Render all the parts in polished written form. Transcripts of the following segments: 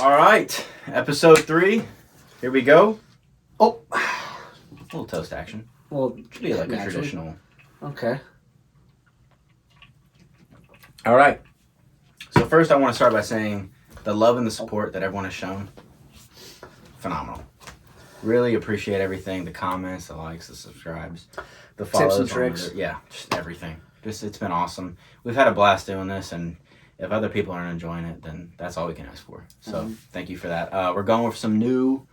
All right, episode 3. Here we go. Oh, a little toast action. Well, should be like naturally. a traditional. Okay. All right. So first, I want to start by saying the love and the support that everyone has shown. Phenomenal. Really appreciate everything. The comments, the likes, the subscribes, the follows. Tips and tricks. Yeah, just everything. It's been awesome. We've had a blast doing this, and if other people aren't enjoying it, then that's all we can ask for. So thank you for that. We're going with some new.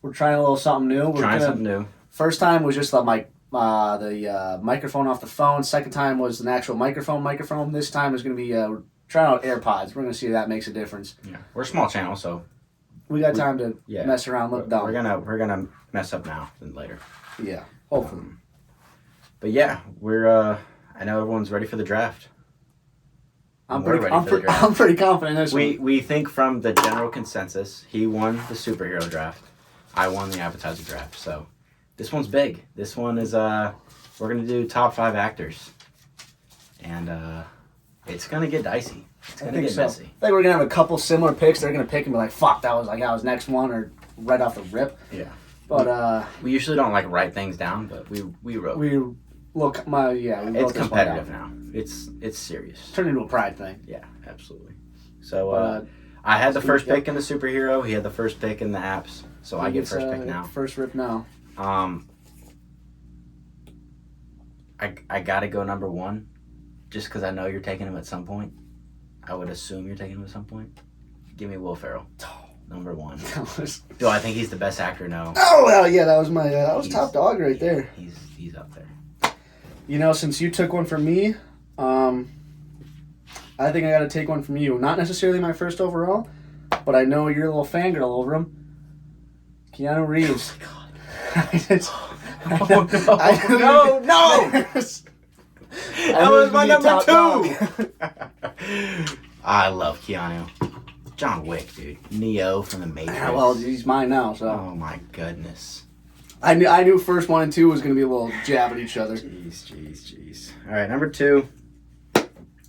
We're trying a little something new. Something new. First time was just the microphone off the phone. Second time was an actual microphone. This time is going to be we're trying out AirPods. We're going to see if that makes a difference. Yeah, we're a small channel, so we got time to mess around, look dumb. We're gonna mess up now than later. Yeah, hopefully. But yeah, we're. I know everyone's ready for the draft. I'm pretty confident in this one. We think from the general consensus, he won the superhero draft. I won the appetizer draft. So this one's big. This one is we're gonna do top 5 actors, and it's gonna get dicey. It's gonna get messy. I think we're gonna have a couple similar picks. They're gonna pick and be like, "Fuck, that was next one," or right off the rip. Yeah. But we usually don't like write things down, but we wrote. It's competitive now. It's serious. Turned into a pride thing. Yeah, absolutely. So I had the first pick in the superhero. He had the first pick in the apps. So I get first pick now. First rip now. I gotta go number 1, just because I know you're taking him at some point. I would assume you're taking him at some point. Give me Will Ferrell. Number 1. Do I think he's the best actor? No. Oh well, yeah, that was my top dog right there. He's up there. You know, since you took one from me, I think I got to take one from you. Not necessarily my first overall, but I know you're a little fangirl over him. Keanu Reeves. Oh my God. No! That was my number 2. I love Keanu. John Wick, dude. Neo from the Matrix. Yeah, well, he's mine now, so. Oh my goodness. I knew first 1 and 2 was going to be a little jab at each other. Jeez. All right, number 2.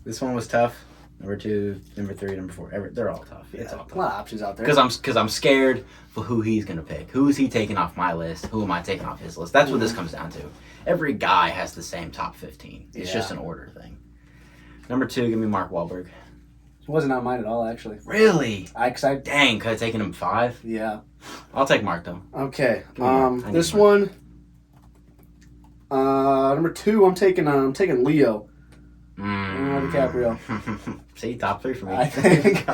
This one was tough. Number 2, number 3, number 4. They're all tough. Yeah, it's all tough. A lot of options out there. Because I'm scared for who he's going to pick. Who is he taking off my list? Who am I taking off his list? That's what this comes down to. Every guy has the same top 15. It's just an order thing. Number 2, give me Mark Wahlberg. He wasn't on mine at all, actually. Really? Dang, could I have taken him 5? Yeah. I'll take Mark, though. Okay. This one, number 2, I'm taking Leo. DiCaprio. See, top 3 for me. I think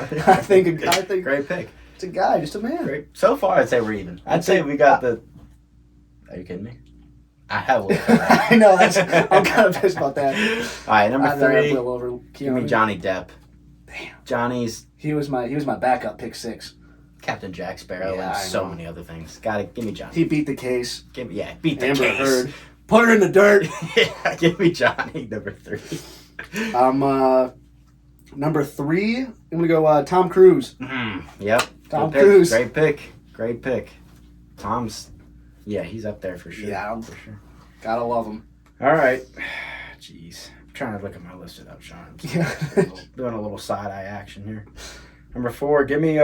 great pick. It's a guy, just a man. Great. So far, I'd say we're even. I'd say we got the. Are you kidding me? I have. I know. I'm kind of pissed about that. All right, number 3. Over give me Johnny Depp. Damn. He was my backup pick 6. Captain Jack Sparrow and so many other things. Give me Johnny. He beat the case. Beat the Amber case. Heard. Put her in the dirt. Yeah, give me Johnny, number 3. Number 3, I'm gonna go Tom Cruise. Yep. Tom Cruise. Great pick. Tom's, he's up there for sure. Yeah, for sure. Gotta love him. All right. Jeez. I'm trying to look at my list without Sean. Doing a little side eye action here. Number 4, give me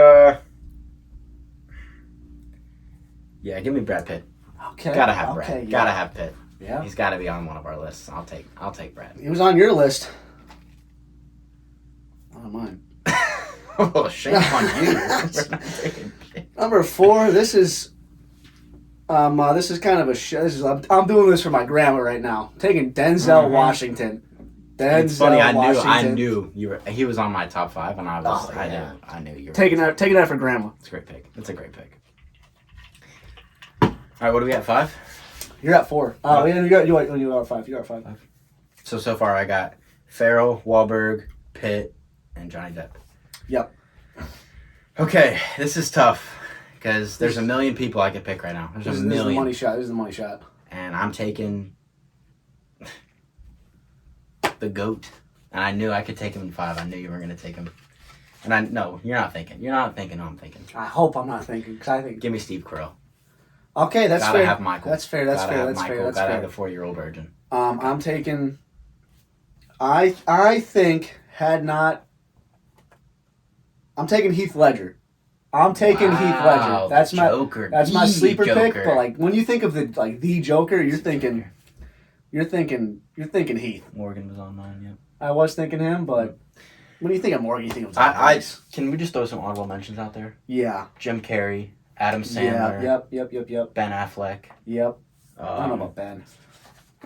give me Brad Pitt. Okay. Gotta have Brad. Okay, Gotta have Pitt. Yeah. He's gotta be on one of our lists. I'll take Brad. He was on your list. Not on mine. Oh, shame on you. Number 4, this is kind of a I'm doing this for my grandma right now. Taking Denzel Washington. It's funny. I knew he was on my top 5, and I knew you were taking that for grandma. It's a great pick. It's a great pick. All right, what are we at, 5? You're at 4. Oh, yeah, you are 5. You are 5. So far I got Farrell, Wahlberg, Pitt, and Johnny Depp. Yep. Okay, this is tough because there's a million people I could pick right now. There's a million. This is the money shot. This is the money shot. And I'm taking the GOAT. And I knew I could take him in 5. I knew you were going to take him. And no, you're not thinking. You're not thinking. I'm thinking. I hope I'm not thinking because I think. Give me Steve Carell. Okay, that's fair. Gotta have Michael. That's fair. That's fair. That's fair. Gotta have the 4-year-old virgin. I'm taking. I think had not I'm taking Heath Ledger. I'm taking Heath Ledger. That's my Joker. That's my sleeper Joker. pick. But like when you think of the Joker, you're thinking Heath. Morgan was on mine. Yep. I was thinking him, but when you think of Morgan, you think of Tom Can we just throw some honorable mentions out there? Yeah. Jim Carrey, Adam Sandler. Yeah. Yep. Ben Affleck. Yep. I don't know about Ben.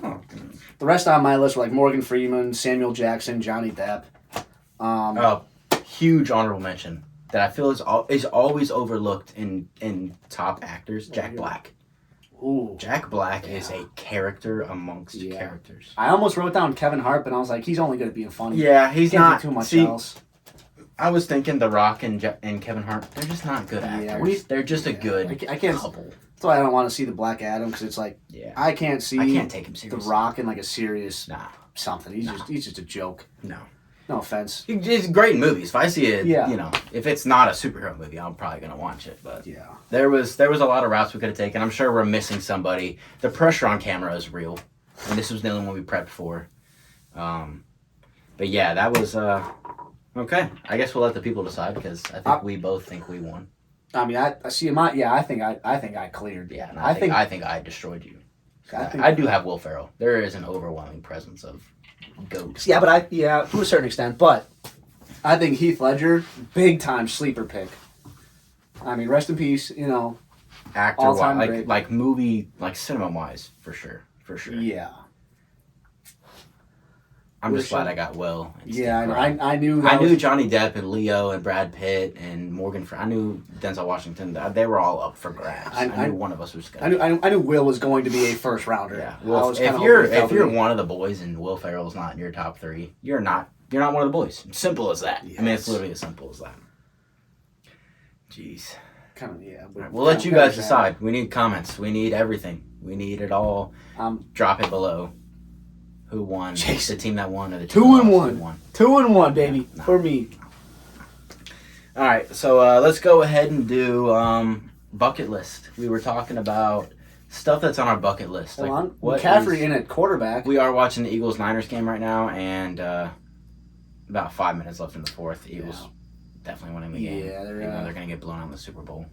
Oh. The rest on my list were like Morgan Freeman, Samuel Jackson, Johnny Depp. Huge honorable mention that I feel is always overlooked in top actors. Jack Black. Ooh. Jack Black is a character amongst characters. I almost wrote down Kevin Hart, but I was like, he's only good at being funny. Yeah, he's Can't not do too much else. I was thinking The Rock and Kevin Hart. They're just not good actors. They're just a good I can't, couple. That's why I don't want to see the Black Adam because it's like I can't take him seriously. The Rock in like a serious something. He's just a joke. No offense. It's great in movies. If I see it, if it's not a superhero movie, I'm probably gonna watch it. But there was a lot of routes we could have taken. I'm sure we're missing somebody. The pressure on camera is real, and this was the only one we prepped for. But yeah, that was okay. I guess we'll let the people decide because I think we both think we won. I mean, I see him. I think I cleared. Yeah, and I think I destroyed you. I do have Will Ferrell. There is an overwhelming presence of goats. Yeah, but to a certain extent. But I think Heath Ledger, big time sleeper pick. I mean, rest in peace. Actor wise, like movie, like cinema wise, for sure. Yeah. I'm just glad I got Will. I knew. I knew Johnny Depp and Leo and Brad Pitt and Morgan. I knew Denzel Washington. They were all up for grabs. I knew one of us was going. I knew Will was going to be a first rounder. Yeah. If you're one of the boys and Will Ferrell's not in your top three, you're not one of the boys. Simple as that. Yes. I mean, it's literally as simple as that. Jeez. Right, we'll let you guys decide. We need comments. We need everything. We need it all. Drop it below. Who won? The team that won or the team 2-1. 2-1, baby. For me. All right, so let's go ahead and do bucket list. We were talking about stuff that's on our bucket list. Hold on. McCaffrey in at quarterback. We are watching the Eagles-Niners game right now, and about 5 minutes left in the fourth. The Eagles definitely winning the game. Yeah, they're going to get blown out in the Super Bowl.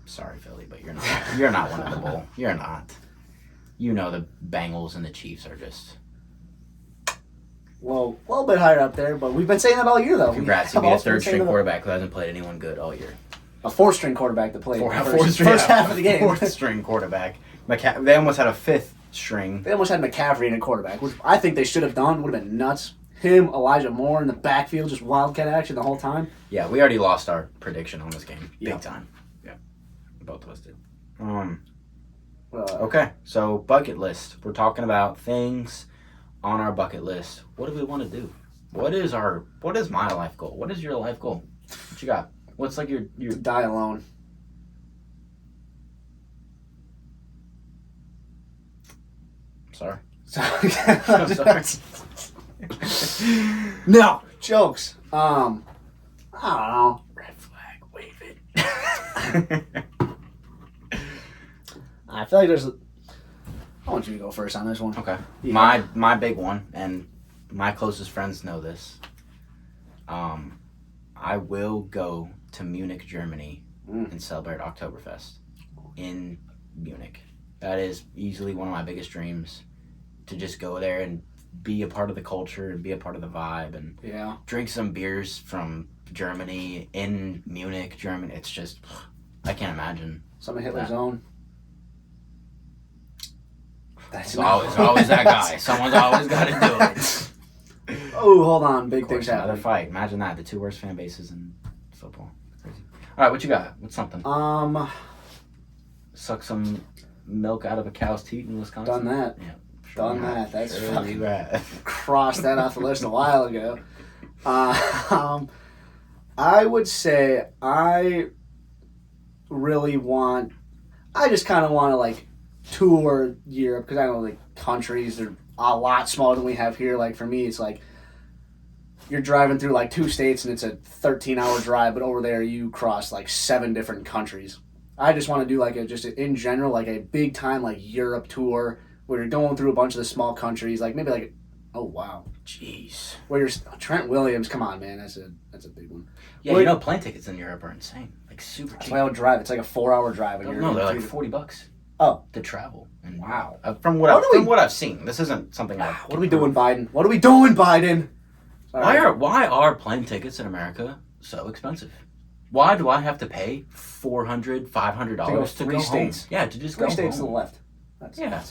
Sorry, Philly, but you're not. You're not winning the bowl. You're not. You know the Bengals and the Chiefs are just... Well, a little bit higher up there, but we've been saying that all year, though. Congrats, you beat a third-string quarterback who hasn't played anyone good all year. A fourth-string quarterback that played first half of the game. Fourth-string quarterback. They almost had a fifth string. They almost had McCaffrey in a quarterback, which I think they should have done. Would have been nuts. Him, Elijah Moore in the backfield, just wildcat action the whole time. Yeah, we already lost our prediction on this game. Big time. Yeah, both of us did. Okay, so bucket list. We're talking about things on our bucket list. What do we want to do? What is my life goal? What is your life goal? What you got? What's like your die alone. Sorry. I'm sorry. No jokes. I don't know. Red flag, wave it. I feel like there's. I want you to go first on this one. Okay. Yeah. My big one, and my closest friends know this. I will go to Munich, Germany, and celebrate Oktoberfest in Munich. That is easily one of my biggest dreams, to just go there and be a part of the culture and be a part of the vibe and drink some beers from Germany in Munich, Germany. It's just, I can't imagine. Some of Hitler's own. It's always that guy. Someone's always got to do it. Oh, hold on. Big things happen. Another fight. Imagine that. The two worst fan bases in football. Crazy. All right, what you got? What's something? Suck some milk out of a cow's teat in Wisconsin. Done that. Yeah. Done that. That's fucking crossed that off the list a while ago. I would say I just kind of want to like tour Europe, because I know like countries are a lot smaller than we have here. Like for me, it's like you're driving through like 2 states and it's a 13-hour drive, but over there you cross like 7 different countries. I just want to do like in general like a big time like Europe tour where you're going through a bunch of the small countries, like maybe like Oh wow. Jeez. Where's Trent Williams? Come on, man. That's a big one. Yeah, Where- you know, plane tickets in Europe are insane. Like super That's cheap. why I would drive. It's like a 4-hour drive. And No, they're like you're- $40. Oh. To travel. And Wow. From what I've seen, this isn't something. What are we doing, Biden? What are we doing, Biden? Why are plane tickets in America so expensive? Why do I have to pay $400, $500 to go three states? home? Yeah, to just Three go states home. to the left. Yeah.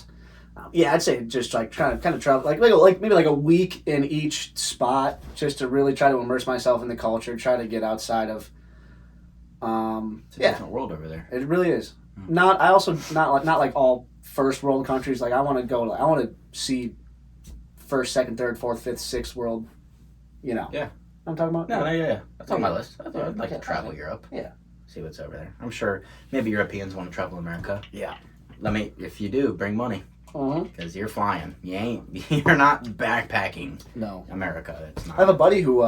Yeah, I'd say just like kind of travel, like maybe like a week in each spot, just to really try to immerse myself in the culture, try to get outside of. It's a different world over there. It really is. Not like all first world countries. Like I want to see first, second, third, fourth, fifth, sixth world. You know. Yeah. I'm talking about. Yeah. That's on my list. I thought I'd like to Okay. travel Europe. Yeah. See what's over there. I'm sure maybe Europeans want to travel America. Yeah. If you do, bring money. Uh-huh. Because you're flying. You're not backpacking No. America. It's not. I have a buddy who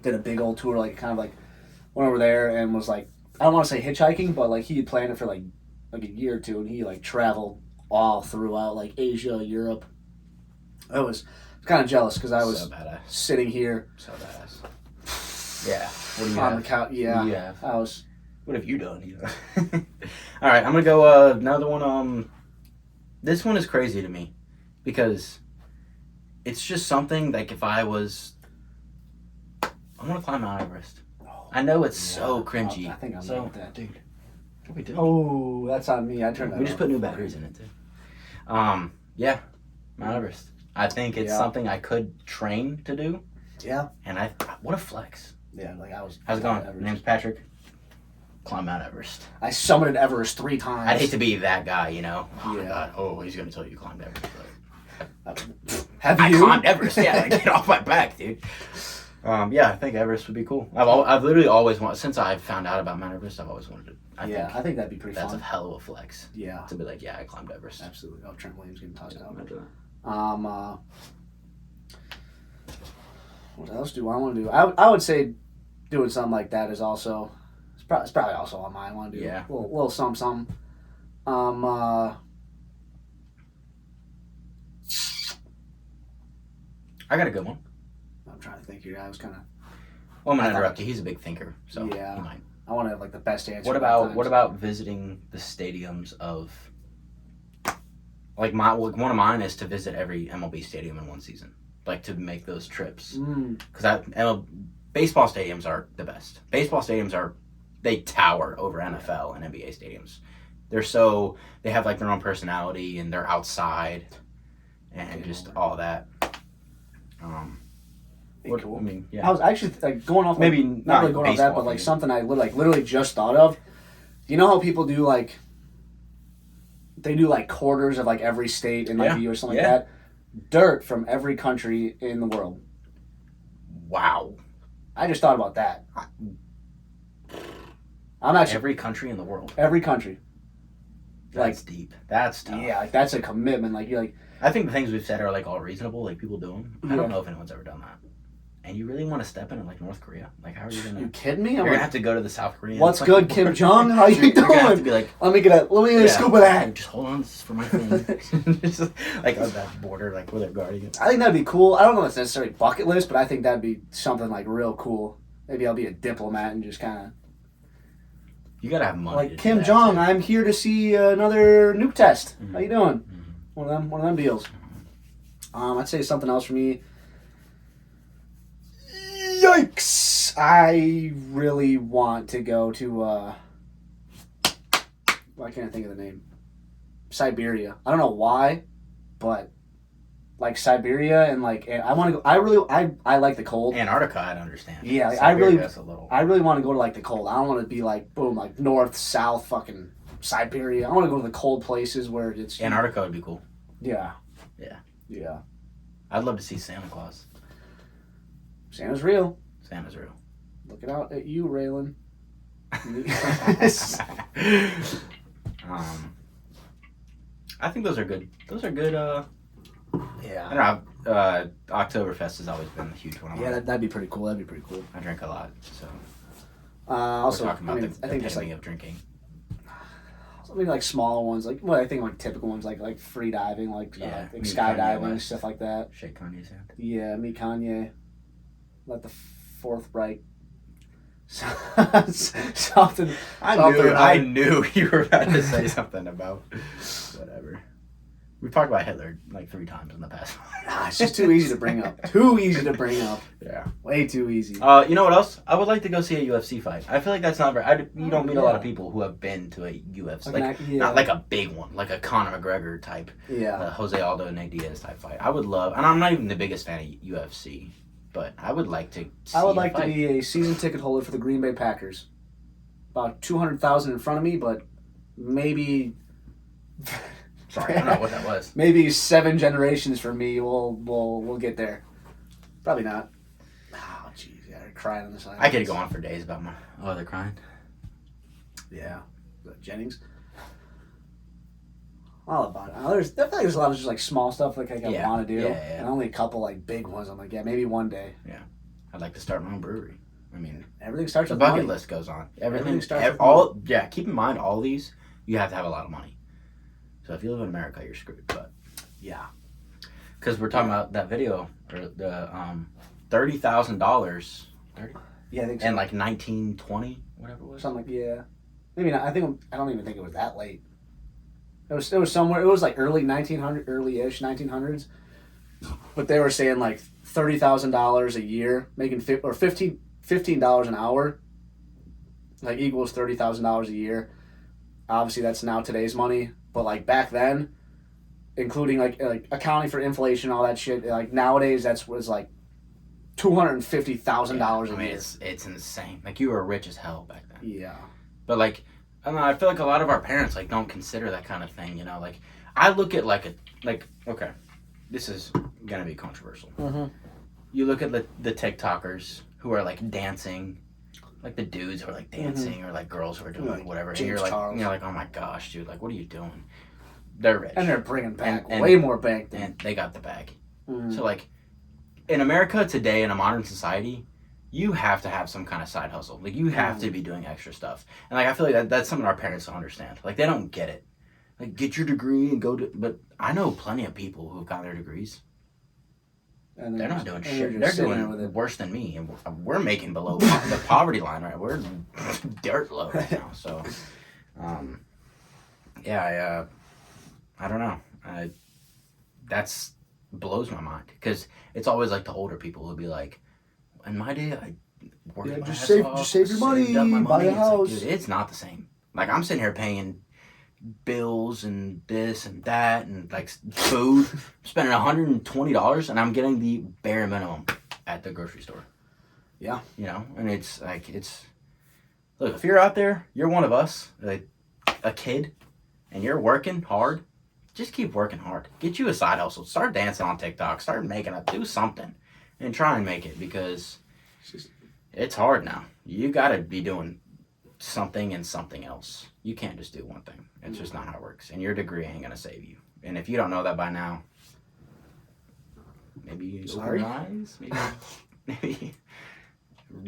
did a big old tour, like kind of like went over there and was like, I don't want to say hitchhiking, but like he had planned it for like a year or two, and he like traveled all throughout like Asia, Europe. I was kind of jealous because I was so badass. sitting here So badass. Yeah. What do you on have? the couch. Yeah. What do you have? I was. What have you done? All right, I'm gonna go another one. This one is crazy to me because it's just something like if I want to climb Mount Everest. I know it's so cringy. I think I'm so with that. dude. What are we doing? Oh, that's on me. I turned that We just off. put new batteries in it too. Yeah, Mount Everest. I think it's something I could train to do. Yeah. And what a flex. Yeah, like I was. How's it going? Everest. My name's Patrick. Climb Mount Everest. I summited Everest 3 times. I'd hate to be that guy, you know. Oh my Yeah. god. Oh, he's gonna tell you climbed Everest. Have I you? climbed Everest. Yeah, like, get off my back, dude. Yeah, I think Everest would be cool. I've literally always wanted, since I found out about Mount Everest, I've always wanted to. I think that'd be pretty that's fun. a hell of a flex. Yeah. To be like, yeah, I climbed Everest. Absolutely. Oh, Trent Williams getting tossed out. Imagine that. What else do I want to do? I would say doing something like that is also it's probably also on mine. I want to do Yeah. a little something. I got a good one. I'm trying to think here. I was kind of. Well, I'm gonna interrupt you. He's a big thinker, so Yeah. he might. I want to have like the best answer. What both times. about visiting the stadiums of? Like one of mine is to visit every MLB stadium in one season, like to make those trips. Because baseball stadiums are the best. Baseball stadiums they tower over NFL and NBA stadiums. They have like their own personality and they're outside, and just all that. Cool. I mean, yeah. I was actually like going off. Maybe not not really going off that, baseball but like thing. something I literally just thought of. You know how people do like. They do like quarters of like every state in like the U or something like that. Dirt from every country in the world. Wow. I just thought about that. I'm actually Every country in the world. every country. That's deep. That's tough. Yeah, like that's a commitment. Like you're like I think the things we've said are like all reasonable, like people do them. I Yeah. don't know if anyone's ever done that. And you really want to step into like North Korea? Like, how are you gonna? you kidding me? You're I'm gonna like, have to go to the South Korean. what's fucking good, Kim border. Jong? How you You're gonna have to doing? be like, Let me get a scoop of that. Just hold on, this is for my thing. Just like on that border, like where they're guarding it. I think that'd be cool. I don't know if it's necessarily bucket list, but I think that'd be something like real cool. Maybe I'll be a diplomat and just kind of You gotta have money. to like do Kim that, Jong. too. I'm here to see another nuke test. Mhm. How you doing? Mhm. One of them deals. I'd say something else for me. Yikes! I really want to go to. Why can't I think of the name? Siberia. I don't know why, but like Siberia and like I want to go. I like the cold. Antarctica, I'd understand. Yeah, like, Siberia's a little. I really want to go to like the cold. I don't want to be like boom like north, south, fucking Siberia. I want to go to the cold places where it's Antarctica would be cool. Yeah. Yeah. Yeah. I'd love to see Santa Claus. Santa's real. Santa's real. Looking out at you, Raylan. I think those are good. Those are good. Yeah. I don't know. Oktoberfest has always been a huge one. Yeah, that'd be pretty cool. That'd be pretty cool. I drink a lot, so Also, we're talking about I the think just epitome like of drinking. maybe like smaller ones, like I think like typical ones, like free diving, like like meet skydiving, Kanye West. stuff like that. Shake Kanye's hand. Yeah, meet Kanye. Let the Fourth Reich. Something. I knew you were about to say something about whatever. We've talked about Hitler like 3 times in the past. Nah, it's just too easy to bring up. Too easy to bring up. Yeah. Way too easy. You know what else? I would like to go see a UFC fight. I feel like that's not very. You don't meet a lot of Yeah. people who have been to a UFC, Like, not like a big one, like a Conor McGregor type, Yeah. Jose Aldo and Nate Diaz type fight. I would love, and I'm not even the biggest fan of UFC, but I would like to. See I would a like to fight. be a season ticket holder for the Green Bay Packers. About 200,000 in front of me, but maybe. Sorry, I don't know what that was. Maybe 7 generations for me. We'll get there. Probably not. Oh, jeez, yeah, they're crying on the side. I could go on for days about my. Oh, they're crying. Yeah, Jennings. All about it. I feel like there's a lot of just like small stuff like I Yeah. want to do, Yeah. and only a couple like big ones. I'm like, yeah, maybe one day. I'd like to start my own brewery. I mean, Everything starts the with bucket money. list goes on. Everything starts with all. Yeah, keep in mind all these. You have to have a lot of money. So if you live in America, you're screwed. But Yeah. because we're talking about that video or the $30,000. Yeah, I think so. And like 1920, whatever it was. Something like maybe not. I don't even think it was that late. It was somewhere. It was like early-ish 1900s. But they were saying like $30,000 a year, making $15 an hour, like equals $30,000 a year. Obviously, that's now today's money, but like back then, including like accounting for inflation, all that shit. Like nowadays, was like $250,000 a year. It's insane. Like you were rich as hell back then. Yeah. But like, I don't know. I feel like a lot of our parents like don't consider that kind of thing. You know, like I look at okay, this is gonna be controversial. Mm-hmm. You look at the TikTokers who are like dancing, like the dudes who are like dancing, or like girls who are doing Like whatever, and James you're like, Charles. oh my gosh, dude, like what are you doing? They're rich And they're bringing back And- way more bank than. and they got the bag. Mhm. So like, in America today, in a modern society, you have to have some kind of side hustle. Like you have to be doing extra stuff, and like I feel like that's something our parents don't understand. Like they don't get it. Like get your degree and go to. But I know plenty of people who've got their degrees. And They're not doing and shit. just They're sitting there doing with it. worse than me, and we're making below the poverty line, right? We're dirt low right now. So, yeah, I don't know. That's blows my mind because it's always like the older people who'll be like, "In my day, I worked my just ass save off, your saved money, up my buy a It's like, house." dude, it's not the same. Like I'm sitting here paying bills and this and that and like food, spending $120 and I'm getting the bare minimum at the grocery store. Yeah. You know, and it's look, if you're out there, you're one of us, like a kid, and you're working hard, just keep working hard. Get you a side hustle. Start dancing on TikTok. Start making it. Do something and try and make it because it's hard now. You got to be doing something and something else. You can't just do one thing. It's just not how it works. And your degree ain't gonna save you. And if you don't know that by now, maybe you open your eyes. Maybe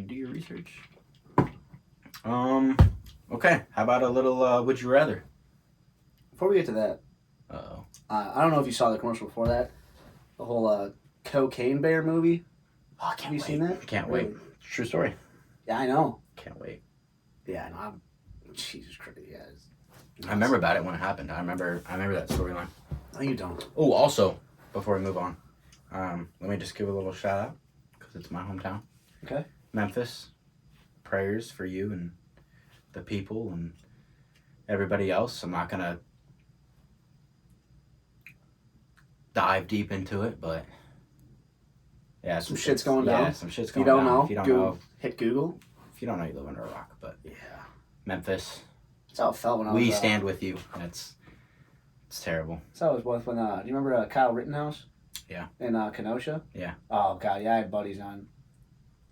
do your research. Okay. How about a little would you rather? Before we get to that, Uh-oh. I don't know if you saw the commercial before that. The whole Cocaine Bear movie. Oh, I can't Have you wait. seen that? Can't Really? wait. True story. Yeah, I know. Can't wait. Yeah, no, Jesus Christ, yeah. I remember about it when it happened. I remember that storyline. No, you don't. Oh, also, before we move on, let me just give a little shout out because it's my hometown. Okay. Memphis, prayers for you and the people and everybody else. I'm not gonna dive deep into it, but yeah, Some shit's going down. Yeah, some shit's If you going don't down. know, If you don't know, hit Google. if you don't know, you live under a rock. But Yeah. Memphis, That's how it felt when I was. we stand with you. It's terrible. That's how it was when. Do you remember Kyle Rittenhouse? Yeah. In Kenosha. Yeah. Oh god, yeah, I had buddies on.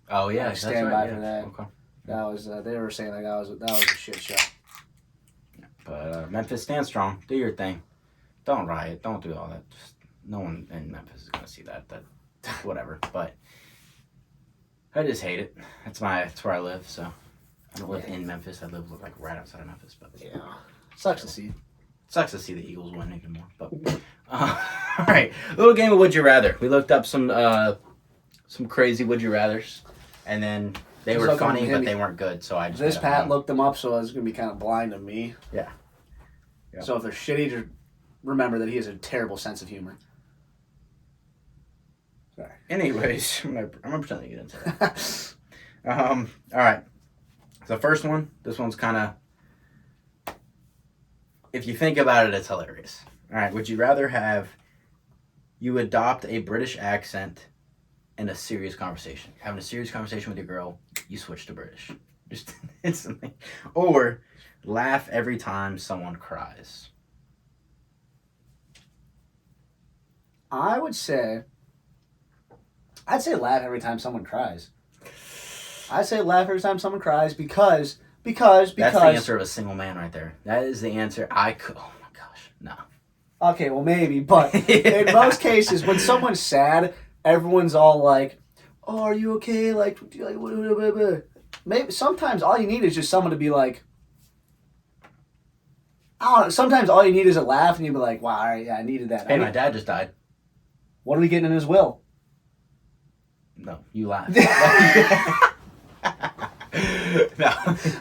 Oh yeah, I that's stand right, by for that. Okay. That was. They were saying like that was a shit show. But Memphis, stand strong. Do your thing. Don't riot. Don't do all that. Just, no one in Memphis is gonna see that. That whatever. But I just hate it. That's where I live. So I don't live in Memphis. I live like right outside of Memphis. But Yeah. Sucks to see. Sucks to see the Eagles win anymore. But all right, little game of Would You Rather. We looked up some crazy Would You Rathers, and then they were funny, but they weren't good. So I just this Pat looked them up, so it's gonna be kind of blind to me. Yeah. So if they're shitty, just remember that he has a terrible sense of humor. Sorry. Anyways, I'm gonna pretend to get into that. All right. So first one, this one's kind of, if you think about it, it's hilarious. All right. Would you rather have you adopt a British accent in a serious conversation? You're having a serious conversation with your girl, you switch to British. Just instantly. Or laugh every time someone cries. I'd say laugh every time someone cries. I say laugh every time someone cries because that's the answer of a single man right there. That is the answer. Oh my gosh, no. Okay, well maybe, but in most cases, when someone's sad, everyone's all like, "Oh, are you okay?" Like, maybe sometimes all you need is just someone to be like, I don't know. Sometimes all you need is a laugh, and you'll be like, "Wow, all right, yeah, I needed that." Hey, my dad just died. What are we getting in his will? No, you laugh. No.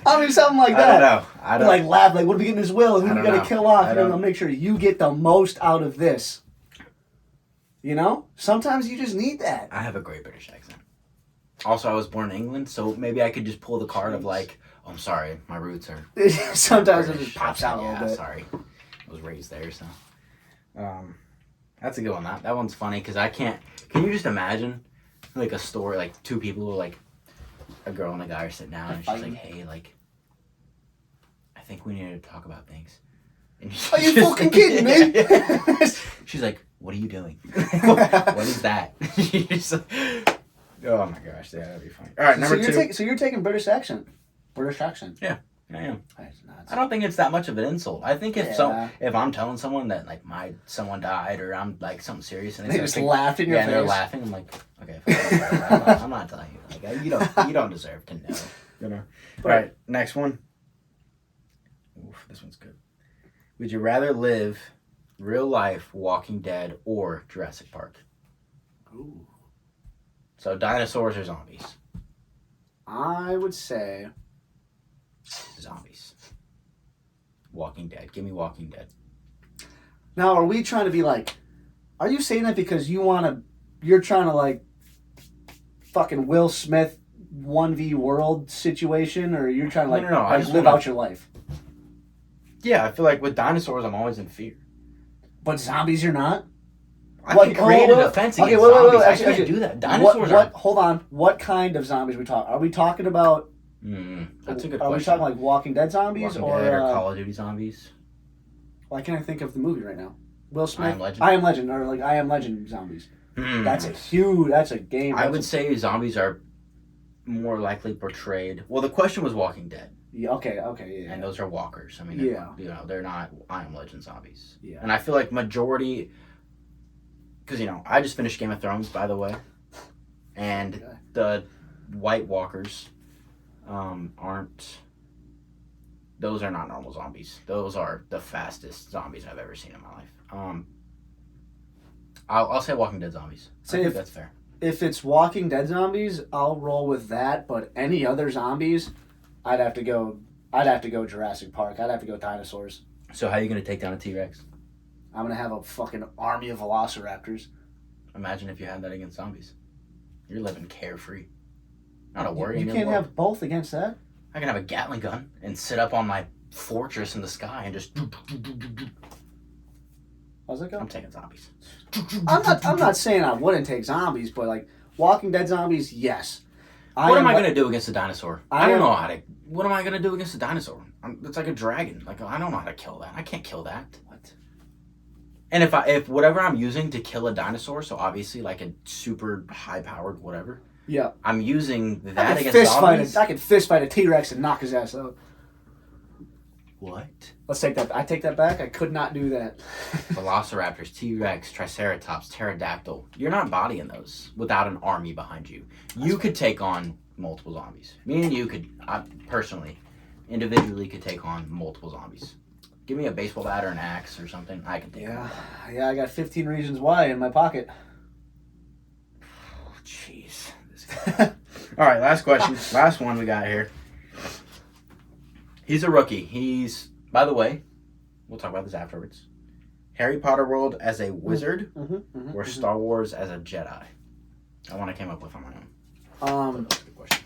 I mean, something like that. I don't know. Like, laugh, like, what are we getting in his will? Who we got to kill off? I You know, make sure you get the most out of this. You know? Sometimes you just need that. I have a great British accent. Also, I was born in England, so maybe I could just pull the card of like, oh, I'm sorry, my roots are... Sometimes British. It just pops out a little bit. Sorry. I was raised there, so... that's a good one. That one's funny, because I can't... Can you just imagine, like, a story, like, two people who, like, a girl and a guy are sitting down, and she's like, hey, like, I think we need to talk about things. And Are you fucking kidding me? She's like, what are you doing? What is that? Oh my gosh, yeah, that'd be funny. All right, number two. So you're taking British accent. British accent. Yeah, I am. That's nuts. I don't think it's that much of an insult. I think if I'm telling someone that like someone died or I'm like something serious and they just laughed in your face. Yeah, they're laughing. I'm like, okay, I'm not telling you. Like, you don't deserve to know. You know. All right, next one. Oof, this one's good. Would you rather live real life Walking Dead or Jurassic Park? Ooh. So dinosaurs or zombies? I would say zombies. Walking Dead. Give me Walking Dead. Now, are we trying to be like, are you saying that because you're trying to like fucking Will Smith 1v world situation, or you're trying to like, no, like live out your life? Yeah, I feel like with dinosaurs, I'm always in fear. But zombies, you're not? I can create a defense against zombies. I can't do that. Dinosaurs Hold on. What kind of zombies are we talking? Are we talking about... that's a good question. Are we talking like Walking Dead zombies Walking Dead or Call of Duty zombies? Why can't I think of the movie right now? Will Smith? I Am Legend, or like I Am Legend zombies. That's a game. I would say zombies are more likely portrayed... Well, the question was Walking Dead. Yeah, okay, yeah. And those are walkers. I mean, they're not I Am Legend zombies. Yeah. And I feel like majority... Because, I just finished Game of Thrones, by the way. And the White Walkers aren't... Those are not normal zombies. Those are the fastest zombies I've ever seen in my life. I'll say Walking Dead zombies. I think that's fair. If it's Walking Dead zombies, I'll roll with that. But any other zombies, I'd have to go Jurassic Park. I'd have to go dinosaurs. So how are you going to take down a T-Rex? I'm going to have a fucking army of velociraptors. Imagine if you had that against zombies. You're living carefree. Not a worry. You can't have both against that. I can have a Gatling gun and sit up on my fortress in the sky and just... How's that go? I'm taking zombies. I'm not saying I wouldn't take zombies, but like Walking Dead zombies, yes. What am I going to do against a dinosaur? I don't know how to... What am I going to do against a dinosaur? It's like a dragon. Like, I don't know how to kill that. I can't kill that. What? And if whatever I'm using to kill a dinosaur, so obviously like a super high-powered whatever... Yeah. I'm using that against zombies. I could fist fight a T-Rex and knock his ass out. What? Let's take that. I take that back. I could not do that. Velociraptors, T-Rex, Triceratops, Pterodactyl. You're not bodying those without an army behind you. You could take on multiple zombies. Me and you could, personally, individually could take on multiple zombies. Give me a baseball bat or an axe or something. I can take Yeah. it. Yeah, I got 15 Reasons Why in my pocket. Oh, jeez. All right, last question. Last one we got here. He's a rookie. He's, by the way, we'll talk about this afterwards. Harry Potter world as a wizard or Star Wars as a Jedi? That one I came up with on my own. That's a good question.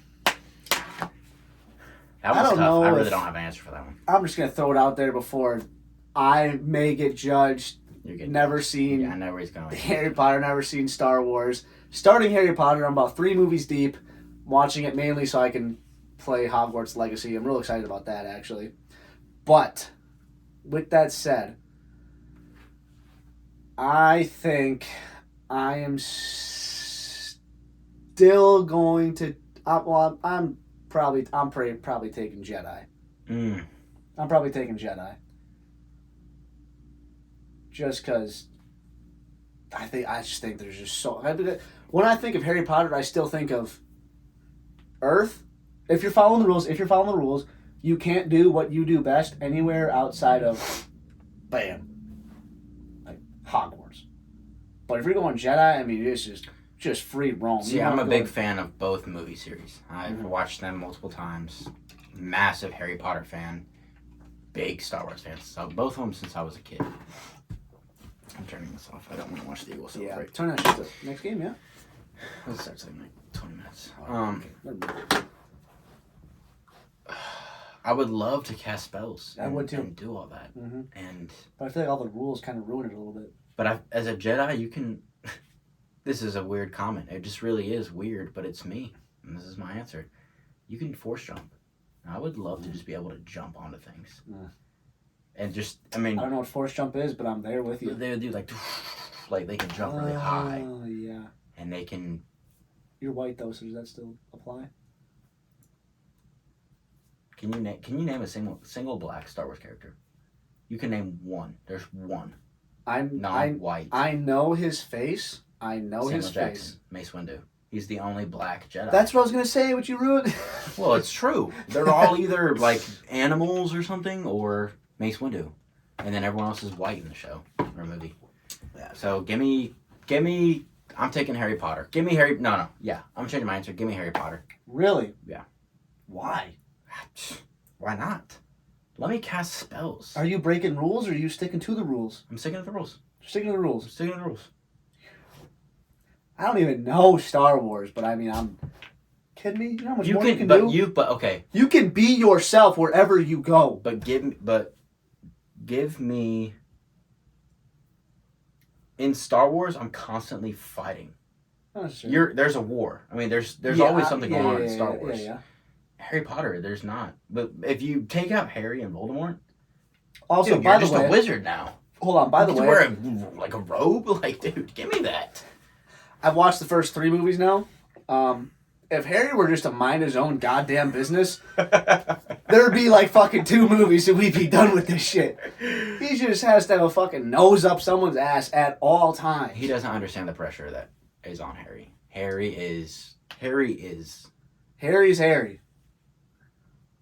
That one's tough. I really don't have an answer for that one. I'm just going to throw it out there before I may get judged. Never seen I know where he's going. Harry Potter, never seen Star Wars. Starting Harry Potter, I'm about 3 movies deep. Watching it mainly so I can play Hogwarts Legacy. I'm real excited about that, actually. But, with that said, I think I am still going to... I'm probably taking Jedi. I'm probably taking Jedi. Just because I just think there's just so... When I think of Harry Potter, I still think of Earth. If you're following the rules, you can't do what you do best anywhere outside of, bam, like Hogwarts. But if you're going Jedi, I mean, it's just free roam. See, I'm a big fan of both movie series. I've watched them multiple times. Massive Harry Potter fan. Big Star Wars fan. So both of them since I was a kid. I'm turning this off. I don't want to watch the Eagles celebrate. Turn that shit to next game, yeah? It starts in like 20 minutes. Okay. I would love to cast spells. I would too. And do all that. And but I feel like all the rules kind of ruin it a little bit. But as a Jedi, you can... This is a weird comment. It just really is weird, but it's me. And this is my answer. You can force jump. I would love to just be able to jump onto things. And just, I mean... I don't know what force jump is, but I'm there with you. They would do like they can jump really high. Oh, yeah. And they can... You're white, though, so does that still apply? Can you name a single black Star Wars character? You can name one. There's one. Non-white. I know his face. Samuel Jackson, Mace Windu. He's the only black Jedi. That's what I was going to say, what you ruined. Well, it's true. They're all either like animals or something or Mace Windu. And then everyone else is white in the show or movie. Yeah. So give me I'm taking Harry Potter. I'm changing my answer. Give me Harry Potter. Really? Yeah. Why? Why not? Let me cast spells. Are you breaking rules or are you sticking to the rules? I'm sticking to the rules. Sticking to the rules. I'm sticking to the rules. I don't even know Star Wars, but I mean, I'm kidding me. You know how much more you can do? Okay. You can be yourself wherever you go. But give me. In Star Wars, I'm constantly fighting. There's a war. I mean, there's always something going on in Star Wars. Yeah. Harry Potter, there's not. But if you take out Harry and Voldemort, also, dude, you're just a wizard now. Hold on, by the way, wear a robe, like, dude, give me that. I've watched the first 3 movies now. If Harry were just to mind his own goddamn business, there'd be like fucking 2 movies and we'd be done with this shit. He just has to have a fucking nose up someone's ass at all times. He doesn't understand the pressure that is on Harry. Harry's Harry.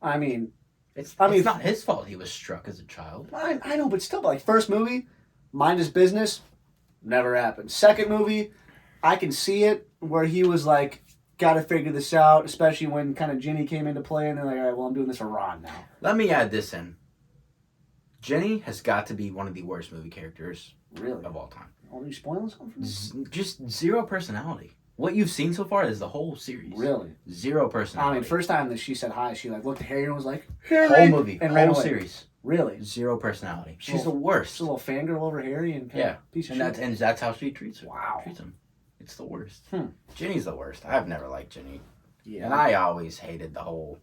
I mean, it's not his fault he was struck as a child. I know, but still, like, first movie, mind his business, never happened. Second movie, I can see it where he was like, got to figure this out, especially when kind of Ginny came into play and they're like, all right, well, I'm doing this for Ron now. Let me add this in. Ginny has got to be one of the worst movie characters of all time. Are you spoiling something? Just zero personality. What you've seen so far is the whole series. Really? Zero personality. I mean, first time that she said hi, she like looked at Harry and was like, Harry! Whole movie, and whole series. Really? Zero personality. She's the worst. She's a little fangirl over Harry and piece of shit. And that's how she treats her. Wow. Treats him. It's the worst. Ginny's the worst. I've never liked Ginny. Yeah. And I always hated I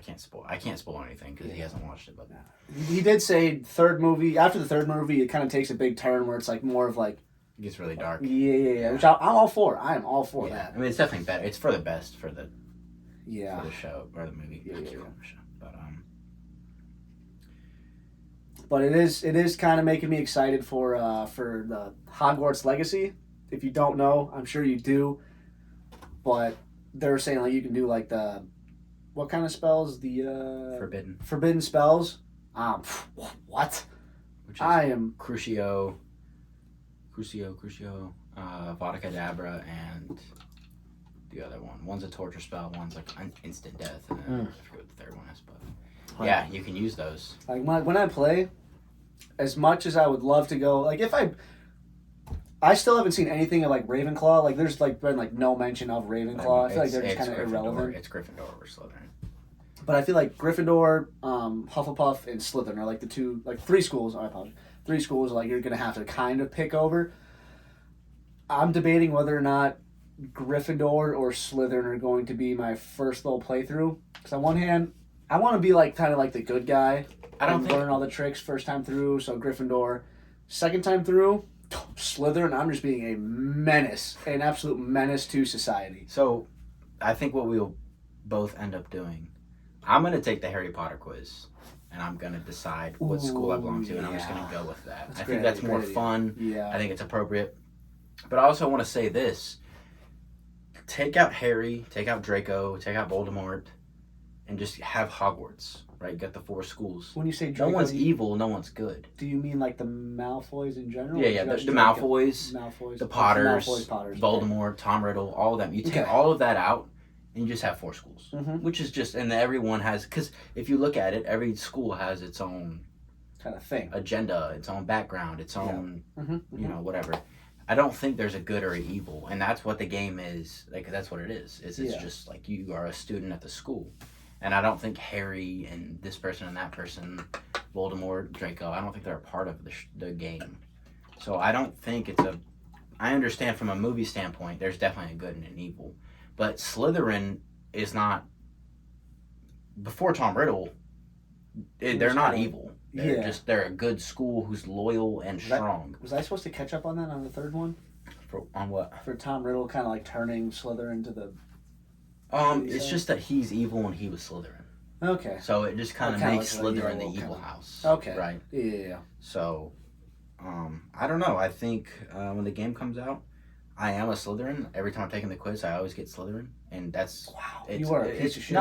can't spoil anything because he hasn't watched it. But he did say after the third movie, it kind of takes a big turn where it's like more of like it gets really dark. Yeah. Which I'm all for. I am all for that. I mean, it's definitely better. It's for the best for the for the show or the movie. Yeah. Show. But it is kind of making me excited for the Hogwarts Legacy. If you don't know, I'm sure you do. But they're saying like you can do like the what kind of spells? The forbidden spells. What? which is I am. Crucio, Vada Kedavra, and the other one. One's a torture spell, one's like an instant death, and then I forget what the third one is, but yeah, you can use those. Like when I play, as much as I would love to go, like if I still haven't seen anything of like Ravenclaw. Like there's like been like no mention of Ravenclaw. I feel like they're just kind of irrelevant. It's Gryffindor over Slytherin. But I feel like Gryffindor, Hufflepuff, and Slytherin are like the two, like three schools. I apologize. Three schools like you're gonna have to kind of pick over. I'm debating whether or not Gryffindor or Slytherin are going to be my first little playthrough. Because on one hand, I want to be like kind of like the good guy. I don't learn all the tricks first time through. So Gryffindor, second time through, Slytherin. I'm just being a menace, an absolute menace to society. So, I think what we'll both end up doing, I'm gonna take the Harry Potter quiz, and I'm gonna decide what school I belong to, and I'm just gonna go with that. I think that's more fun. Yeah. I think it's appropriate. But I also want to say this: take out Harry, take out Draco, take out Voldemort, and just have Hogwarts. Right, get the 4 schools. When you say Draco, no one's evil, no one's good. Do you mean like the Malfoys in general? Yeah, the Malfoys, the Potters, Voldemort, Tom Riddle, all of them. You take all of that out, and you just have 4 schools, which is just, and everyone has, because if you look at it, every school has its own kind of thing, agenda, its own background, its own, you know, whatever. I don't think there's a good or an evil, and that's what the game is. Like that's what it is. It's just like you are a student at the school. And I don't think Harry and this person and that person, Voldemort, Draco, I don't think they're a part of the game. So I don't think it's a... I understand from a movie standpoint, there's definitely a good and an evil. But Slytherin is not... Before Tom Riddle, they're not evil. They're a good school who's loyal and strong. Was I supposed to catch up on that on the third one? On what? For Tom Riddle kind of like turning Slytherin to the... It's just that he's evil and he was Slytherin. Okay. So it just kind of makes Slytherin the evil house. Okay. Right? Yeah. So, I don't know. I think when the game comes out, I am a Slytherin. Every time I'm taking the quiz, I always get Slytherin. And that's... Wow. You are a piece of shit.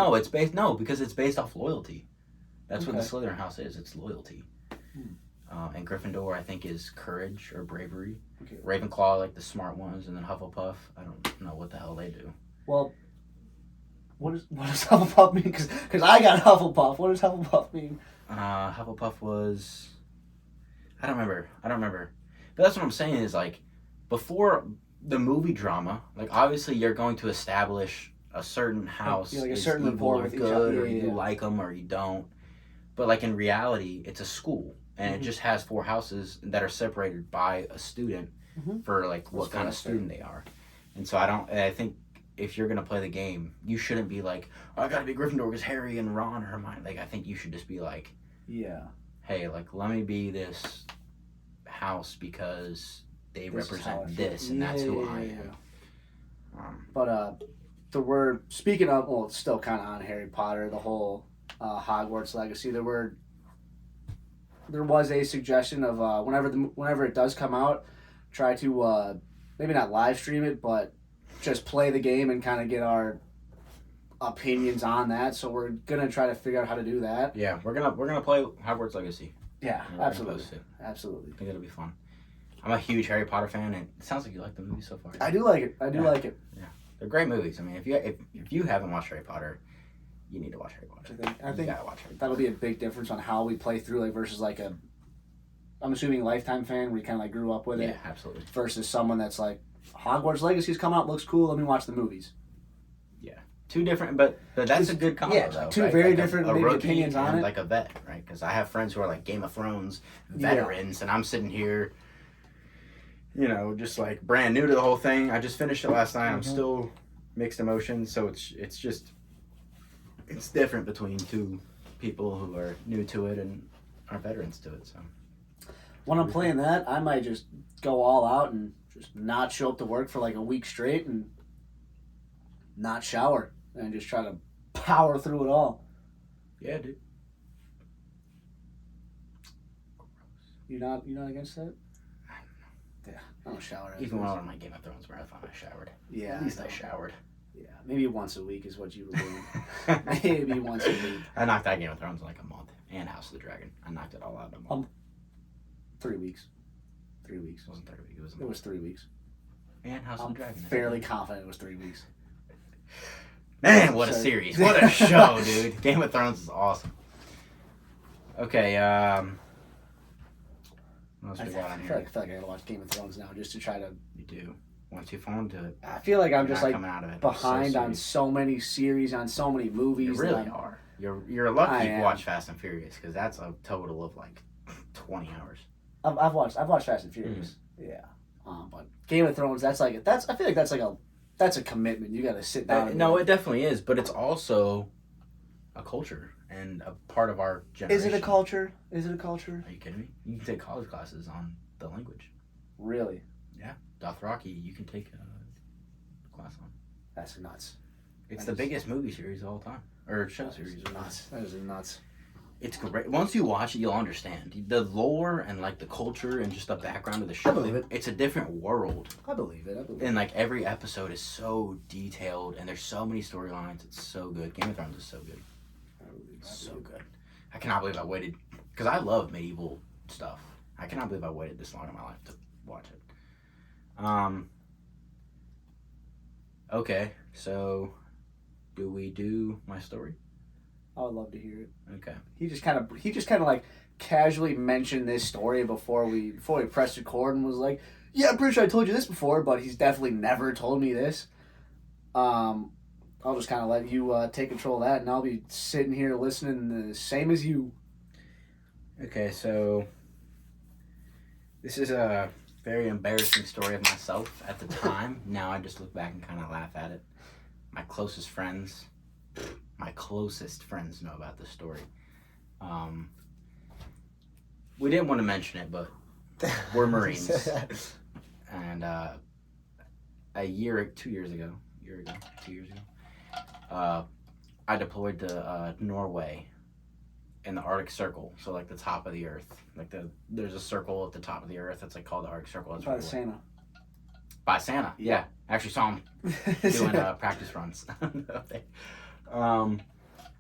No, because it's based off loyalty. That's what the Slytherin house is. It's loyalty. And Gryffindor, I think, is courage or bravery. Okay. Ravenclaw, like the smart ones. And then Hufflepuff, I don't know what the hell they do. Well... What does Hufflepuff mean? Because I got Hufflepuff. What does Hufflepuff mean? Hufflepuff was... I don't remember. But that's what I'm saying is, like, before the movie drama, like, obviously you're going to establish a certain house like a is certain evil or with good, or you like them or you don't. But, like, in reality, it's a school. And it just has 4 houses that are separated by a student for, like, what kind of student they are. And so I think... if you're going to play the game, you shouldn't be like, oh, I got to be Gryffindor because Harry and Ron are mine. Like, I think you should just be like, hey, like, let me be this house because they represent this, and that's who I am. But speaking of, well, it's still kind of on Harry Potter, the whole Hogwarts legacy, there was a suggestion of whenever it does come out, try to maybe not live stream it, but just play the game and kind of get our opinions on that. So we're gonna try to figure out how to do that. Yeah, we're gonna play Hogwarts Legacy. Yeah, absolutely. Absolutely. I think it'll be fun. I'm a huge Harry Potter fan, and it sounds like you like the movie so far. I do like it. Like it. Yeah, they're great movies. I mean, if you haven't watched Harry Potter, you need to watch Harry Potter. I think you gotta watch Harry Potter. That'll be a big difference on how we play through, like versus like I'm assuming Lifetime fan where you kind of like grew up with it. Yeah, absolutely. Versus someone that's like, Hogwarts Legacy's come out, looks cool, let me watch the movies. Yeah. 2 different, but that's a good combo, though. 2 very different opinions on it. Like a vet, right? Because I have friends who are like Game of Thrones veterans, and I'm sitting here, you know, just like brand new to the whole thing. I just finished it last night. I'm still mixed emotions, so it's different between 2 people who are new to it and are veterans to it. So when I'm playing that, I might just go all out and just not show up to work for like a week straight and not shower and just try to power through it all. Yeah, dude. You're not against that? Yeah, I don't shower. Even when I was on my Game of Thrones marathon, I showered. Yeah, at least I showered. Yeah, maybe once a week is what you were doing. Maybe once a week. I knocked out Game of Thrones in like a month, and House of the Dragon. I knocked it all out in a month. 3 weeks. 3 weeks. It wasn't 3 weeks. It was 3 weeks. And House of the Dragon. Fairly confident it was 3 weeks. Man, what a series. What a show, dude. Game of Thrones is awesome. Okay, what else we got on I here? feel like I gotta watch Game of Thrones now just to try to... You do. Once you fall into it, I feel like I'm you're just not like coming out of it. behind So on so many series, on so many movies. You really are. You're lucky you watch Fast and Furious, because that's a total of like 20 hours. I've watched Fast and Furious. Yeah. But Game of Thrones, I feel like that's a commitment. You got to sit down. No, it definitely is, but it's also a culture and a part of our generation. Is it a culture? Are you kidding me? You can take college classes on the language. Really? Yeah. Dothraki, you can take a class on. That's nuts. It's the biggest movie series of all time. Or show series. Nuts. That is nuts. It's great. Once you watch it, you'll understand. The lore and like the culture and just the background of the show. I believe it. It's a different world. I believe it. And like every episode is so detailed and there's so many storylines. It's so good. Game of Thrones is so good. It's so good. I cannot believe I waited, because I love medieval stuff. I cannot believe I waited this long in my life to watch it. Okay, so do we do my story? I would love to hear it. Okay. He just kind of like casually mentioned this story before we pressed record and was like, "Yeah, I'm pretty sure I told you this before," but he's definitely never told me this. I'll just kind of let you take control of that, and I'll be sitting here listening the same as you. Okay, so this is a very embarrassing story of myself at the time. Now I just look back and kind of laugh at it. My closest friends know about this story. We didn't want to mention it, but we're Marines. And 2 years ago, I deployed to Norway in the Arctic Circle. So like the top of the Earth. There's a circle at the top of the Earth that's like called the Arctic Circle. That's by Santa. By Santa, yeah. Actually saw him doing practice runs.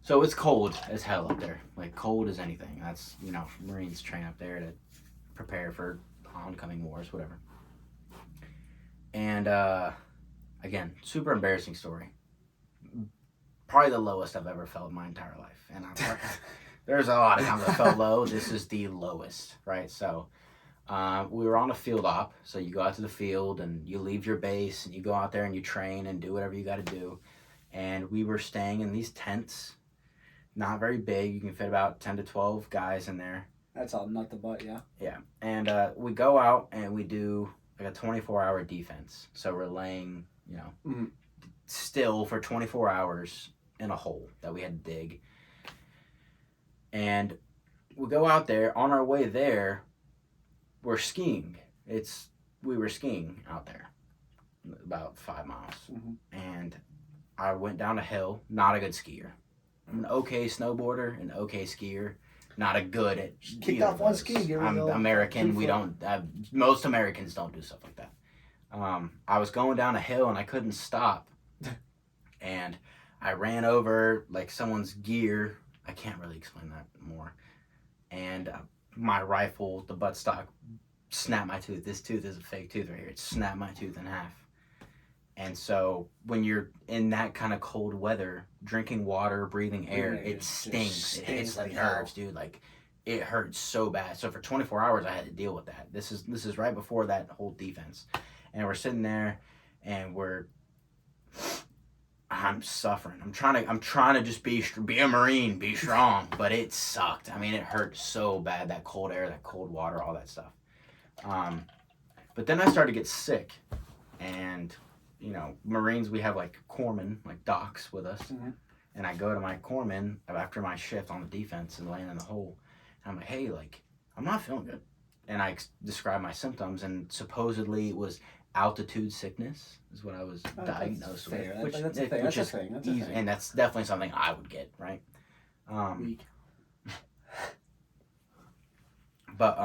So it's cold as hell up there. Like cold as anything. That's, Marines train up there to prepare for oncoming wars, whatever. And again, super embarrassing story. Probably the lowest I've ever felt in my entire life. And there's a lot of times I felt low. This is the lowest, right? So we were on a field op. So you go out to the field and you leave your base and you go out there and you train and do whatever you got to do. And we were staying in these tents, not very big. You can fit about 10 to 12 guys in there. That's all nut the butt, yeah. Yeah. And we go out and we do like a 24-hour defense. So we're laying, still for 24 hours in a hole that we had to dig. And we go out there. On our way there, we're skiing. We were skiing out there about 5 miles. Mm-hmm. And I went down a hill. Not a good skier. I'm an okay snowboarder, an okay skier. Not a good at kicked off one ski. I'm American. We don't. Most Americans don't do stuff like that. I was going down a hill and I couldn't stop, and I ran over like someone's gear. I can't really explain that more. And my rifle, the buttstock, snapped my tooth. This tooth is a fake tooth right here. It snapped my tooth in half. And so when you're in that kind of cold weather, drinking water, breathing air, it stings. It hits the nerves, dude. Like, it hurts so bad. So for 24 hours, I had to deal with that. This is right before that whole defense. And we're sitting there, and I'm suffering. I'm trying to just be a Marine, be strong. But it sucked. I mean, it hurt so bad, that cold air, that cold water, all that stuff. But then I started to get sick, and Marines, we have like corpsmen, like docs with us. Mm-hmm. And I go to my corpsman after my shift on the defense and laying in the hole. And I'm like, hey, like, I'm not feeling good. And I describe my symptoms, and supposedly it was altitude sickness is what I was diagnosed with. That's a thing. And that's definitely something I would get, right? Weak. But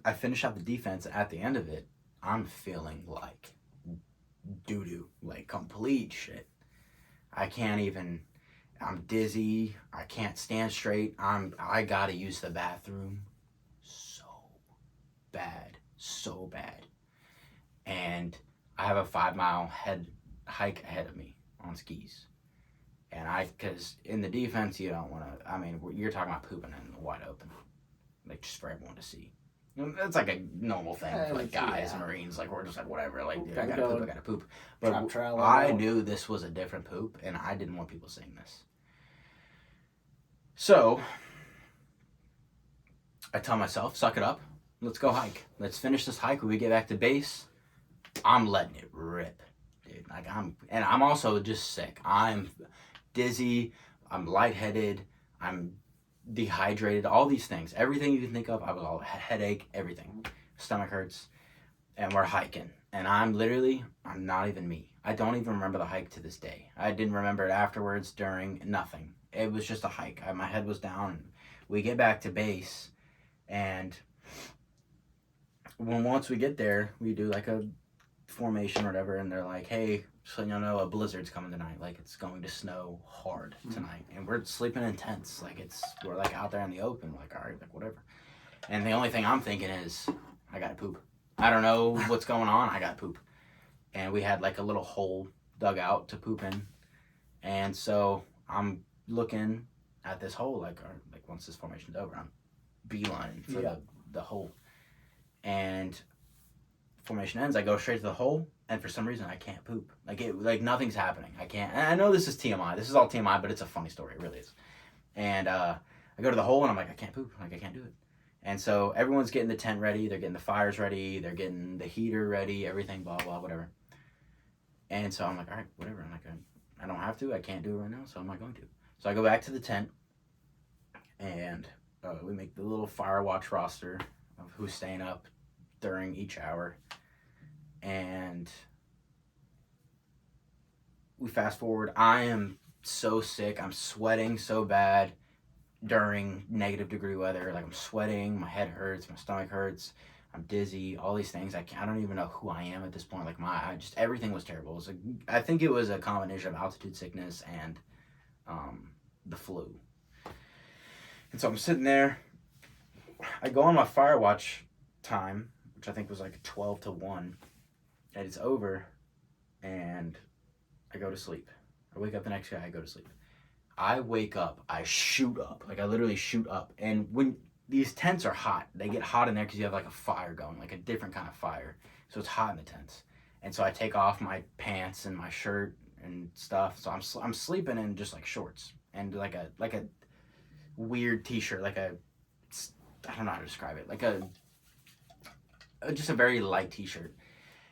I finished out the defense. At the end of it, I'm feeling like doo-doo, like complete shit. I can't even, I'm dizzy. I can't stand straight. I gotta use the bathroom so bad. So bad. And I have a 5 mile hike ahead of me on skis. And because in the defense, you don't want to, I mean, you're talking about pooping in the wide open, like just for everyone to see. That's like a normal thing for like guys, Marines, like we're just like, whatever, like, dude, I gotta poop. But I knew this was a different poop, and I didn't want people seeing this. So, I tell myself, suck it up, let's go hike. Let's finish this hike. When we get back to base, I'm letting it rip, dude. Like I'm also just sick. I'm dizzy, I'm lightheaded, I'm dehydrated, all these things. Everything you can think of, I was all headache, everything. Stomach hurts, and we're hiking. And I'm not even me. I don't even remember the hike to this day. I didn't remember it afterwards, during, nothing. It was just a hike. My head was down. We get back to base, and once we get there, we do like a formation or whatever, and they're like, hey, so you know, a blizzard's coming tonight. Like, it's going to snow hard tonight. And we're sleeping in tents. Like, we're like out there in the open. Like, all right, like whatever. And the only thing I'm thinking is, I gotta poop. I don't know what's going on. I gotta poop. And we had like a little hole dug out to poop in. And so I'm looking at this hole, like once this formation's over, I'm beelining for the hole. And formation ends, I go straight to the hole, and for some reason I can't poop. Like nothing's happening. I can't. And I know this is TMI. This is all TMI, but it's a funny story. It really is. And I go to the hole, and I'm like, I can't poop. Like, I can't do it. And so everyone's getting the tent ready. They're getting the fires ready. They're getting the heater ready. Everything, blah blah, whatever. And so I'm like, all right, whatever. I'm like, I don't have to. I can't do it right now, so I'm not going to. So I go back to the tent, and we make the little fire watch roster of who's staying up during each hour. And we fast forward. I am so sick. I'm sweating so bad during negative degree weather. Like, I'm sweating. My head hurts. My stomach hurts. I'm dizzy. All these things. I don't even know who I am at this point. Like, everything was terrible. I think it was a combination of altitude sickness and the flu. And so I'm sitting there. I go on my fire watch time, which I think was like 12 to 1. And it's over, and I go to sleep. I wake up the next day, I go to sleep. I wake up, I shoot up. Like, I literally shoot up. And when these tents are hot, they get hot in there because you have like a fire going, like a different kind of fire. So it's hot in the tents. And so I take off my pants and my shirt and stuff. So I'm sleeping in just like shorts and like a weird t-shirt, I don't know how to describe it, like just a very light t-shirt.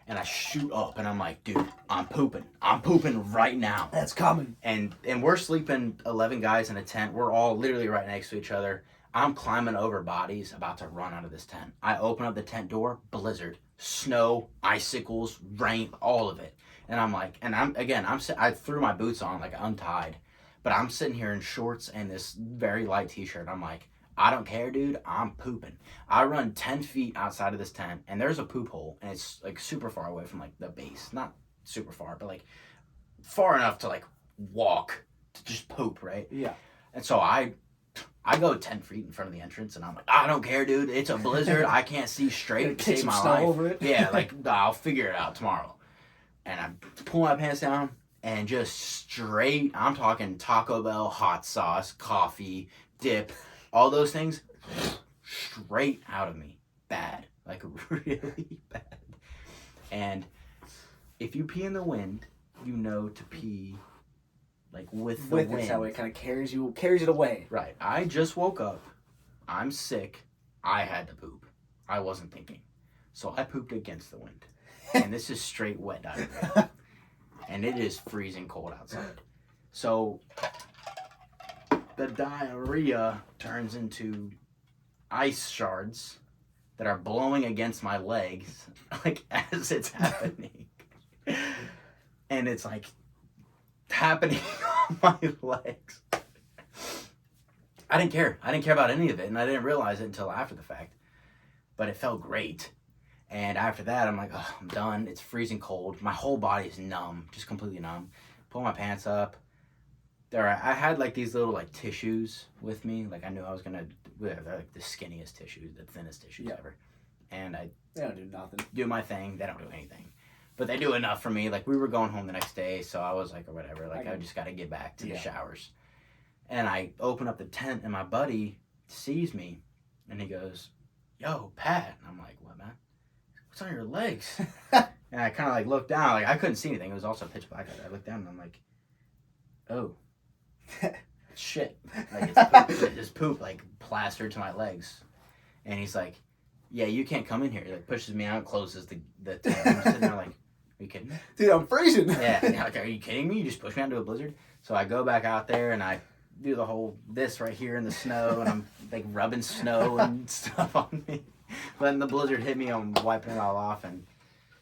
And I shoot up, and I'm like, dude, I'm pooping right now. That's coming. And we're sleeping 11 guys in a tent. We're all literally right next to each other. I'm climbing over bodies, about to run out of this tent. I open up the tent door, blizzard, snow, icicles, rain, all of it. And I'm like, I threw my boots on, like, untied. But I'm sitting here in shorts and this very light t-shirt. I'm like, I don't care, dude. I'm pooping. I run 10 feet outside of this tent, and there's a poop hole, and it's like super far away from like the base. Not super far, but like far enough to like walk to just poop, right? Yeah. And so I go 10 feet in front of the entrance, and I'm like, I don't care, dude. It's a blizzard. I can't see straight. Kick some snow over it. Yeah, like, I'll figure it out tomorrow. And I pull my pants down, and just straight, I'm talking Taco Bell, hot sauce, coffee, dip, all those things, straight out of me. Bad. Like, really bad. And if you pee in the wind, you know to pee, like, with the wind. It, that way it kind of carries it away. Right. I just woke up. I'm sick. I had to poop. I wasn't thinking. So I pooped against the wind. And this is straight wet diarrhea. And it is freezing cold outside. So the diarrhea turns into ice shards that are blowing against my legs, like, as it's happening. And it's like happening on my legs. I didn't care. I didn't care about any of it, and I didn't realize it until after the fact. But it felt great. And after that, I'm like, oh, I'm done. It's freezing cold. My whole body is numb, just completely numb. Pull my pants up. I had like these little like tissues with me. Like I knew I was gonna. They're like the skinniest tissues, the thinnest tissues ever. And they don't do nothing. Do my thing. They don't do anything, but they do enough for me. Like we were going home the next day, so I was like, or whatever. Like I just got to get back to the showers. And I open up the tent, and my buddy sees me, and he goes, "Yo, Pat." And I'm like, "What, man? What's on your legs?" And I kind of like looked down. Like I couldn't see anything. It was also pitch black. I looked down, and I'm like, "Oh, shit!" Like it's poop like plastered to my legs. And he's like, "Yeah, you can't come in here." He like pushes me out, closes the tent. I'm sitting there like, "Are you kidding me?" Dude, I'm freezing. Yeah, like, are you kidding me? You just pushed me out into a blizzard. So I go back out there and I do the whole this right here in the snow, and I'm like rubbing snow and stuff on me. Letting the blizzard hit me, I'm wiping it all off. And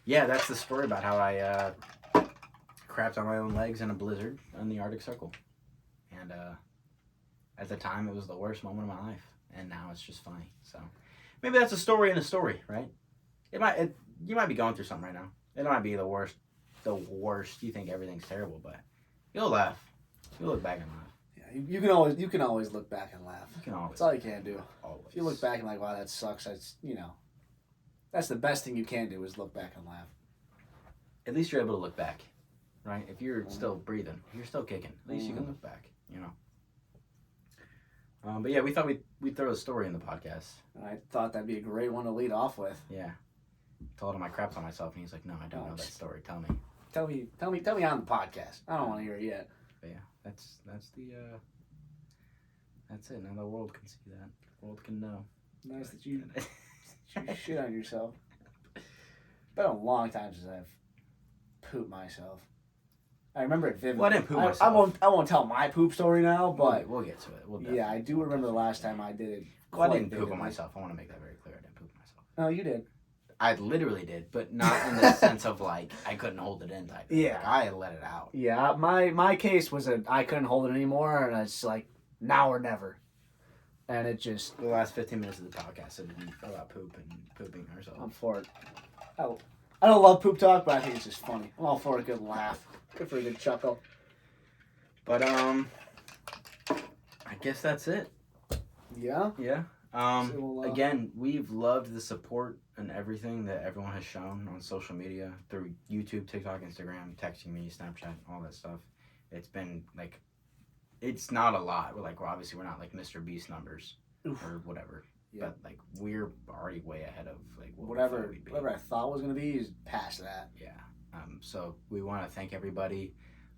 yeah, that's the story about how I crapped on my own legs in a blizzard on the Arctic Circle. And at the time, it was the worst moment of my life, and now it's just funny. So maybe that's a story in a story, right? You might be going through something right now. It might be the worst. You think everything's terrible, but you'll laugh. You'll look back and laugh. Yeah, you can always look back and laugh. You can always. That's all you can do. Always. If you look back and like, wow, that sucks. That's the best thing you can do is look back and laugh. At least you're able to look back, right? If you're still breathing, if you're still kicking, at least you can look back, you know. But yeah, we thought we'd throw a story in the podcast. I thought that'd be a great one to lead off with. Yeah. Told him I crapped on myself, and he's like, "No, I don't know that story. Tell me." Tell me on the podcast. I don't want to hear it yet. But yeah, that's it. Now the world can see that. The world can know. Nice that you shit on yourself. Been a long time since I've pooped myself. I remember it vividly. Well, I didn't poop myself. I won't tell my poop story now, but we'll get to it. Yeah, I do remember the last time I did it. Well, I didn't poop on myself. I want to make that very clear. I didn't poop on myself. No, you did. I literally did, but not in the sense of like I couldn't hold it in type. Yeah, like, I let it out. Yeah, my case was I couldn't hold it anymore, and it's like now or never. And it just the last 15 minutes of the podcast have been about poop and pooping ourselves. I'm for it. I don't love poop talk, but I think it's just funny. I'm all for a good laugh. Good for a good chuckle. But I guess that's it. Yeah. Yeah. Again, we've loved the support and everything that everyone has shown on social media through YouTube, TikTok, Instagram, texting me, Snapchat, all that stuff. It's been like, it's not a lot. Obviously we're not like Mr. Beast numbers or whatever. Yeah. But like we're already way ahead of like whatever I thought was gonna be is past that. Yeah. So we want to thank everybody.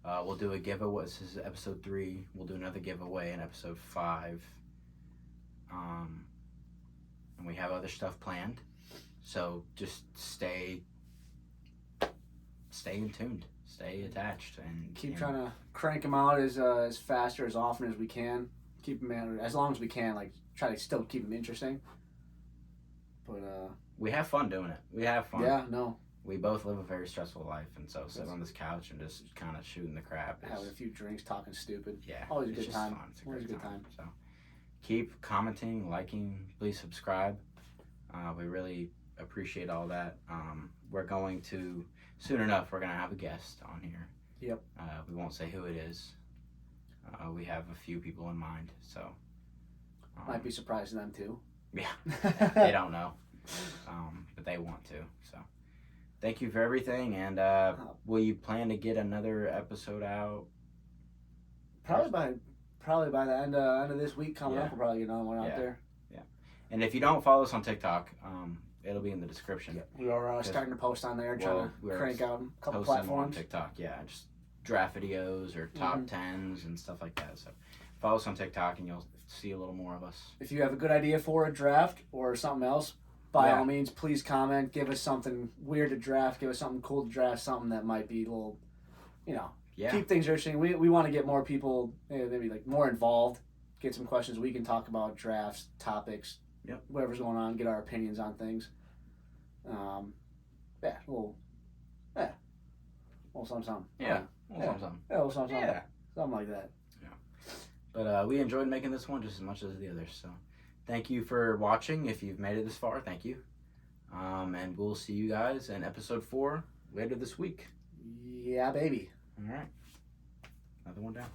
We'll do a giveaway. This is episode 3. We'll do another giveaway in episode 5. And we have other stuff planned. So just stay in tuned. Stay attached and keep trying to crank them out as fast or as often as we can. Keep them out as long as we can. Like try to still keep them interesting. But we have fun doing it. We have fun. Yeah, no. We both live a very stressful life, and so sitting on this couch and just kind of shooting the crap. Having a few drinks, talking stupid. Yeah. Always a good time. Fun. It's always a good time. So keep commenting, liking, please subscribe. We really appreciate all that. We're going to, soon enough, we're going to have a guest on here. Yep. We won't say who it is. We have a few people in mind, so. Might be surprising them too. Yeah. They don't know. But they want to, so. Thank you for everything, and will you plan to get another episode out? Probably by the end of this week coming up, we'll probably get another one out there. Yeah, and if you don't follow us on TikTok, it'll be in the description. Yeah. We are starting to post on there, trying to crank out a couple platforms. On TikTok, yeah, just draft videos or top 10s and stuff like that. So follow us on TikTok, and you'll see a little more of us. If you have a good idea for a draft or something else, by all means, please comment. Give us something weird to draft. Give us something cool to draft. Something that might be a little, keep things interesting. We want to get more people, maybe like more involved. Get some questions we can talk about, drafts, topics, whatever's going on. Get our opinions on things. Something. Yeah, something. Yeah, something like that. Yeah. But we enjoyed making this one just as much as the others. So. Thank you for watching. If you've made it this far, thank you. And we'll see you guys in episode 4 later this week. Yeah, baby. All right. Another one down.